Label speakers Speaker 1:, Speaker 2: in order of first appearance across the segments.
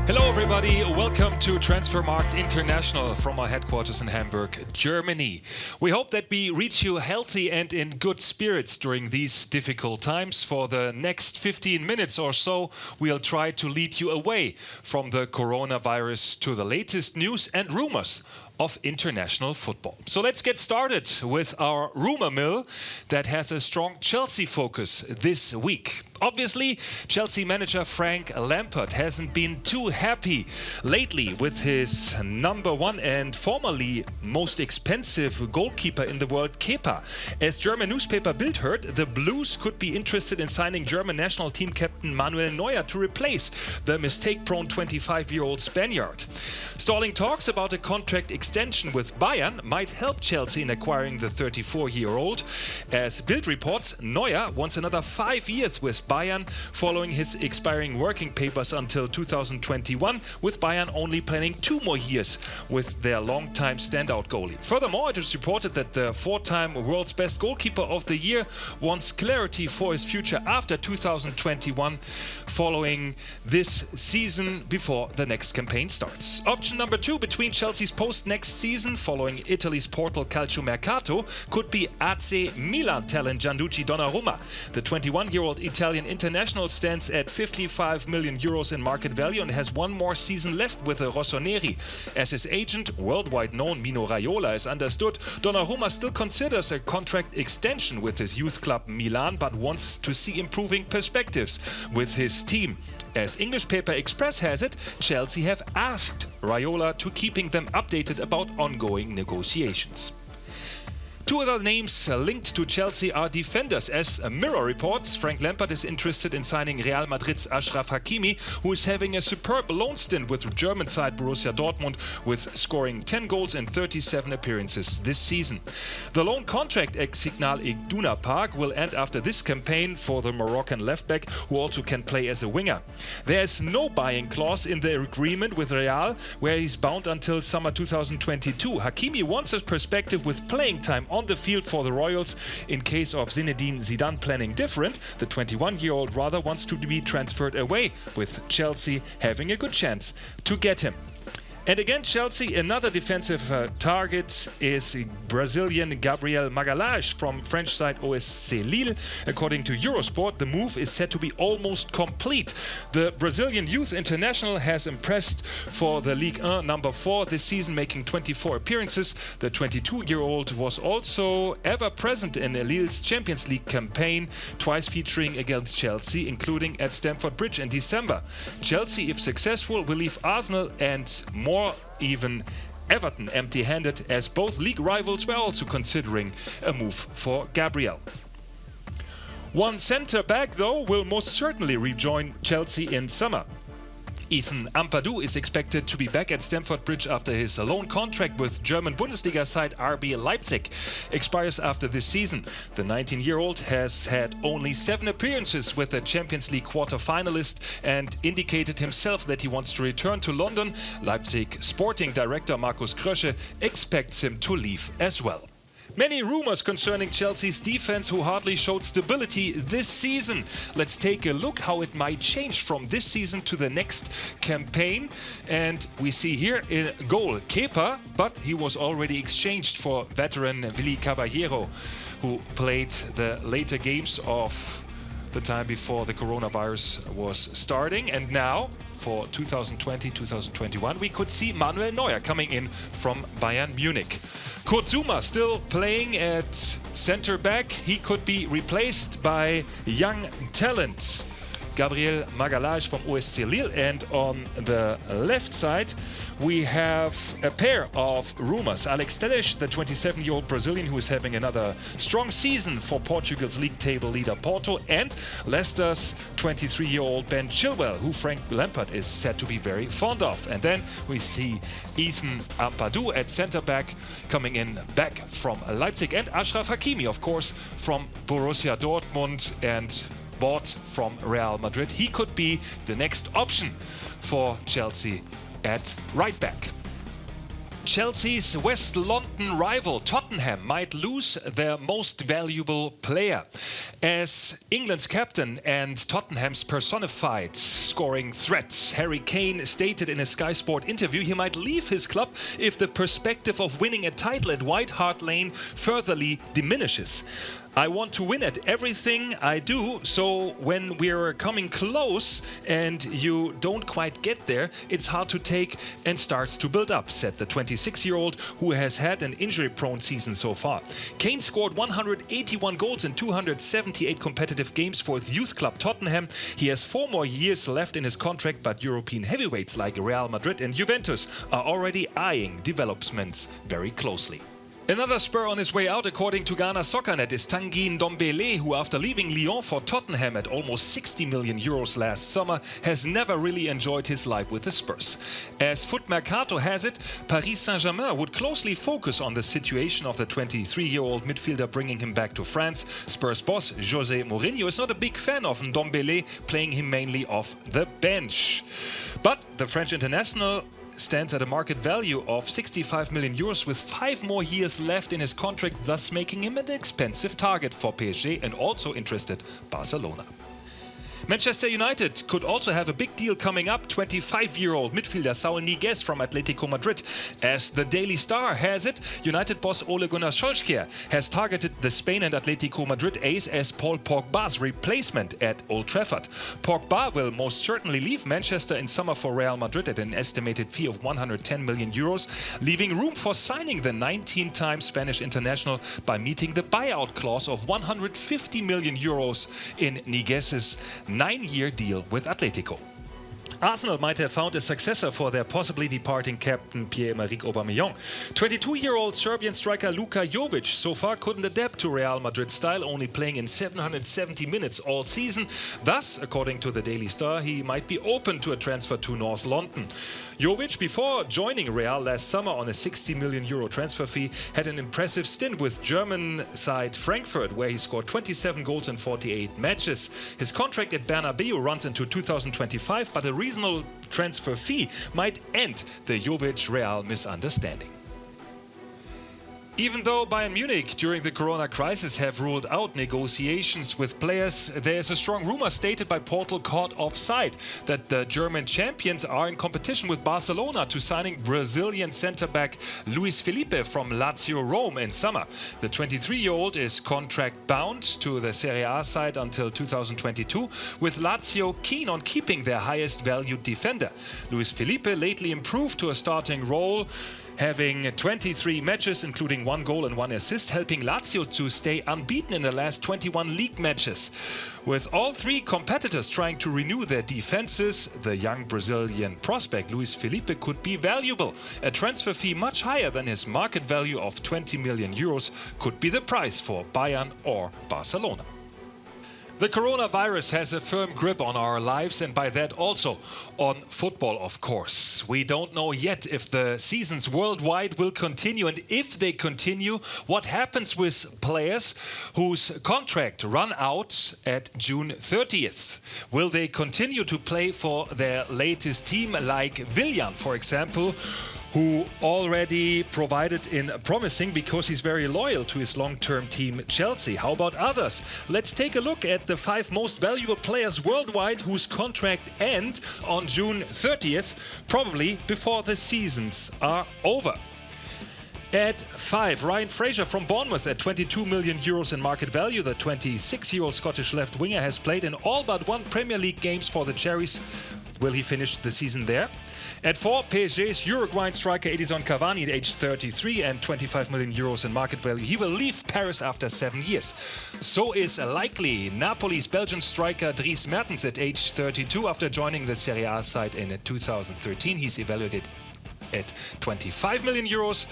Speaker 1: Hello everybody, welcome to Transfermarkt International from our headquarters in Hamburg, Germany. We hope that we reach you healthy and in good spirits during these difficult times. For the next 15 minutes or so, we'll try to lead you away from the coronavirus to the latest news and rumors of international football. So let's get started with our rumor mill that has a strong Chelsea focus this week. Obviously, Chelsea manager Frank Lampard hasn't been too happy lately with his number one and formerly most expensive goalkeeper in the world, Kepa. As German newspaper Bild heard, the Blues could be interested in signing German national team captain Manuel Neuer to replace the mistake-prone 25-year-old Spaniard. Stalling talks about a contract extension with Bayern might help Chelsea in acquiring the 34-year-old. As Bild reports, Neuer wants another 5 years with Bayern following his expiring working papers until 2021, with Bayern only planning 2 more years with their long-time standout goalie. Furthermore, it is reported that the 4-time world's best goalkeeper of the year wants clarity for his future after 2021, following this season before the next campaign starts. Option number 2 between Chelsea's post next season following Italy's portal Calciomercato could be AC Milan talent Gianluigi Donnarumma. The 21-year-old Italian international stands at 55 million euros in market value and has 1 more season left with the Rossoneri. As his agent, worldwide known Mino Raiola, is understood, Donnarumma still considers a contract extension with his youth club Milan, but wants to see improving perspectives with his team. As English paper Express has it, Chelsea have asked Raiola to keeping them updated about ongoing negotiations. 2 other names linked to Chelsea are defenders. As Mirror reports, Frank Lampard is interested in signing Real Madrid's Achraf Hakimi, who is having a superb loan stint with German side Borussia Dortmund, with scoring 10 goals in 37 appearances this season. The loan contract at Signal Iduna Park will end after this campaign for the Moroccan left-back, who also can play as a winger. There is no buying clause in the agreement with Real, where he's bound until summer 2022. Hakimi wants a perspective with playing time on the field for the Royals. In case of Zinedine Zidane planning different, the 21-year-old rather wants to be transferred away, with Chelsea having a good chance to get him. And against Chelsea, another defensive target is Brazilian Gabriel Magalhães from French side OSC Lille. According to Eurosport, the move is said to be almost complete. The Brazilian youth international has impressed for the Ligue 1 number 4 this season, making 24 appearances. The 22-year-old was also ever present in Lille's Champions League campaign, twice featuring against Chelsea, including at Stamford Bridge in December. Chelsea, if successful, will leave Arsenal and more even Everton empty-handed, as both league rivals were also considering a move for Gabriel. One centre-back, though, will most certainly rejoin Chelsea in summer. Ethan Ampadu is expected to be back at Stamford Bridge after his loan contract with German Bundesliga side RB Leipzig expires after this season. The 19-year-old has had only 7 appearances with the Champions League quarter-finalist and indicated himself that he wants to return to London. Leipzig sporting director Markus Krösche expects him to leave as well. Many rumors concerning Chelsea's defense, who hardly showed stability this season. Let's take a look how it might change from this season to the next campaign. And we see here in goal Kepa, but he was already exchanged for veteran Willy Caballero, who played the later games of the time before the coronavirus was starting. And now, for 2020-2021, we could see Manuel Neuer coming in from Bayern Munich. Kurt Zouma still playing at centre-back. He could be replaced by young talent Gabriel Magalhães from OSC Lille. And on the left side, we have a pair of rumors. Alex Telles, the 27-year-old Brazilian who is having another strong season for Portugal's league table leader Porto, and Leicester's 23-year-old Ben Chilwell, who Frank Lampard is said to be very fond of. And then we see Ethan Ampadu at centre-back coming in back from Leipzig, and Achraf Hakimi, of course, from Borussia Dortmund and bought from Real Madrid. He could be the next option for Chelsea at right back. Chelsea's West London rival Tottenham might lose their most valuable player. As England's captain and Tottenham's personified scoring threat, Harry Kane stated in a Sky Sport interview he might leave his club if the perspective of winning a title at White Hart Lane furtherly diminishes. I want to win at everything I do, so when we're coming close and you don't quite get there, it's hard to take and starts to build up, said the 26-year-old who has had an injury-prone season so far. Kane scored 181 goals in 278 competitive games for his youth club Tottenham. He has 4 more years left in his contract, but European heavyweights like Real Madrid and Juventus are already eyeing developments very closely. Another spur on his way out, according to Ghana Soccernet, is Tanguy Ndombele, who after leaving Lyon for Tottenham at almost 60 million euros last summer, has never really enjoyed his life with the Spurs. As Foot Mercato has it, Paris Saint-Germain would closely focus on the situation of the 23-year-old midfielder, bringing him back to France. Spurs boss Jose Mourinho is not a big fan of Ndombele, playing him mainly off the bench. But the French international stands at a market value of 65 million euros with 5 more years left in his contract, thus making him an expensive target for PSG and also interested Barcelona. Manchester United could also have a big deal coming up. 25-year-old midfielder Saul Niguez from Atletico Madrid. As the Daily Star has it, United boss Ole Gunnar Solskjær has targeted the Spain and Atletico Madrid ace as Paul Pogba's replacement at Old Trafford. Pogba will most certainly leave Manchester in summer for Real Madrid at an estimated fee of 110 million euros, leaving room for signing the 19-time Spanish international by meeting the buyout clause of 150 million euros in Niguez's 9-year deal with Atletico. Arsenal might have found a successor for their possibly departing captain Pierre-Emerick Aubameyang. 22-year-old Serbian striker Luka Jovic so far couldn't adapt to Real Madrid style, only playing in 770 minutes all season. Thus, according to the Daily Star, he might be open to a transfer to North London. Jovic, before joining Real last summer on a 60 million euro transfer fee, had an impressive stint with German side Frankfurt, where he scored 27 goals in 48 matches. His contract at Bernabeu runs into 2025, but a reasonable transfer fee might end the Jovic-Real misunderstanding. Even though Bayern Munich during the corona crisis have ruled out negotiations with players, there is a strong rumor stated by portal Caught Offside that the German champions are in competition with Barcelona to signing Brazilian centre-back Luis Felipe from Lazio Rome in summer. The 23-year-old is contract-bound to the Serie A side until 2022, with Lazio keen on keeping their highest-valued defender. Luis Felipe lately improved to a starting role, having 23 matches, including 1 goal and 1 assist, helping Lazio to stay unbeaten in the last 21 league matches. With all 3 competitors trying to renew their defenses, the young Brazilian prospect Luis Felipe could be valuable. A transfer fee much higher than his market value of 20 million euros could be the price for Bayern or Barcelona. The coronavirus has a firm grip on our lives, and by that also on football, of course. We don't know yet if the seasons worldwide will continue, and if they continue, what happens with players whose contract run out at June 30th. Will they continue to play for their latest team, like Willian, for example, who already provided in promising because he's very loyal to his long-term team Chelsea? How about others? Let's take a look at the 5 most valuable players worldwide whose contract end on June 30th, probably before the seasons are over. At 5, Ryan Fraser from Bournemouth at 22 million euros in market value. The 26-year-old Scottish left winger has played in all but 1 Premier League games for the Cherries. Will he finish the season there? At 4, PSG's Uruguayan striker Edison Cavani at age 33 and 25 million euros in market value. He will leave Paris after 7 years. So is likely Napoli's Belgian striker Dries Mertens at age 32 after joining the Serie A side in 2013. He's evaluated at 25 million euros.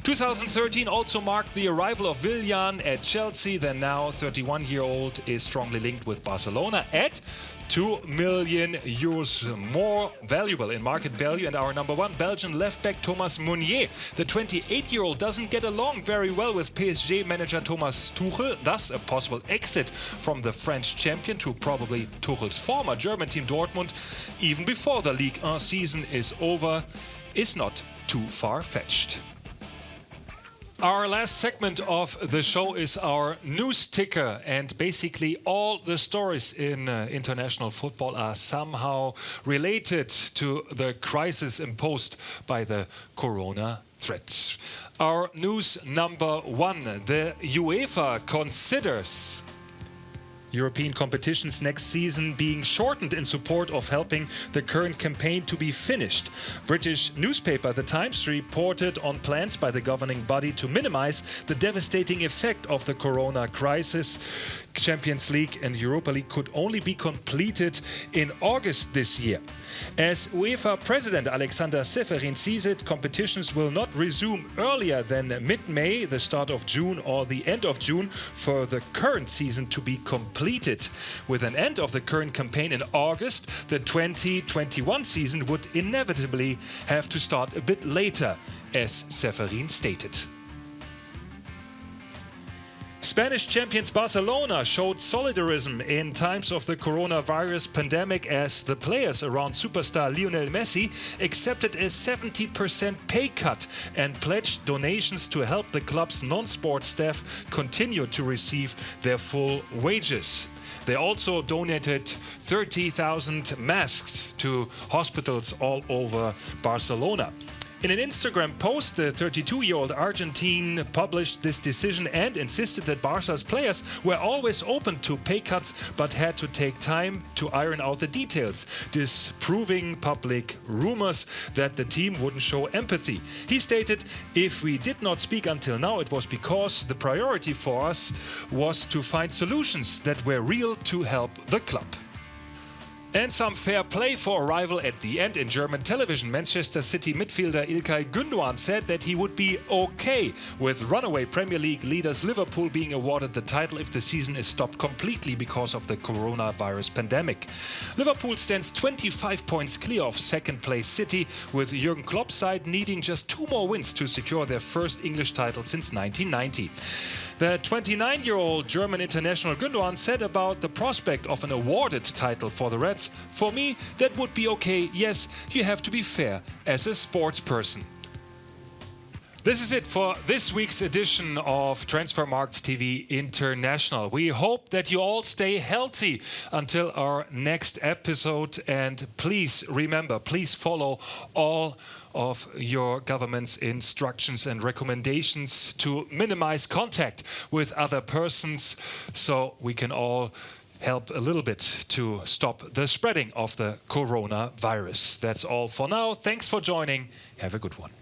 Speaker 1: 2013 also marked the arrival of Willian at Chelsea. The now 31-year-old is strongly linked with Barcelona at 2 million euros more valuable in market value. And our number 1 Belgian left-back Thomas Meunier. The 28-year-old doesn't get along very well with PSG manager Thomas Tuchel, thus a possible exit from the French champion to probably Tuchel's former German team Dortmund, even before the Ligue 1 season is over, is not too far-fetched. Our last segment of the show is our news ticker, and basically all the stories in international football are somehow related to the crisis imposed by the corona threat. Our news number one: the UEFA considers European competitions next season being shortened in support of helping the current campaign to be finished. British newspaper The Times reported on plans by the governing body to minimize the devastating effect of the corona crisis. Champions League and Europa League could only be completed in August this year. As UEFA President Alexander Ceferin sees it, competitions will not resume earlier than mid-May, the start of June or the end of June, for the current season to be completed. With an end of the current campaign in August, the 2021 season would inevitably have to start a bit later, as Ceferin stated. Spanish champions Barcelona showed solidarism in times of the coronavirus pandemic as the players around superstar Lionel Messi accepted a 70% pay cut and pledged donations to help the club's non-sport staff continue to receive their full wages. They also donated 30,000 masks to hospitals all over Barcelona. In an Instagram post, the 32-year-old Argentine published this decision and insisted that Barca's players were always open to pay cuts but had to take time to iron out the details, disproving public rumors that the team wouldn't show empathy. He stated, "If we did not speak until now, it was because the priority for us was to find solutions that were real to help the club." And some fair play for a rival at the end. In German television, Manchester City midfielder Ilkay Gündoğan said that he would be okay with runaway Premier League leaders Liverpool being awarded the title if the season is stopped completely because of the coronavirus pandemic. Liverpool stands 25 points clear of second-place City, with Jurgen Klopp's side needing just 2 more wins to secure their first English title since 1990. The 29-year-old German international Gündoğan said about the prospect of an awarded title for the Reds, "For me, that would be okay. Yes, you have to be fair as a sports person." This is it for this week's edition of Transfermarkt TV International. We hope that you all stay healthy until our next episode. And please remember, please follow all of your government's instructions and recommendations to minimize contact with other persons so we can all help a little bit to stop the spreading of the coronavirus. That's all for now. Thanks for joining. Have a good one.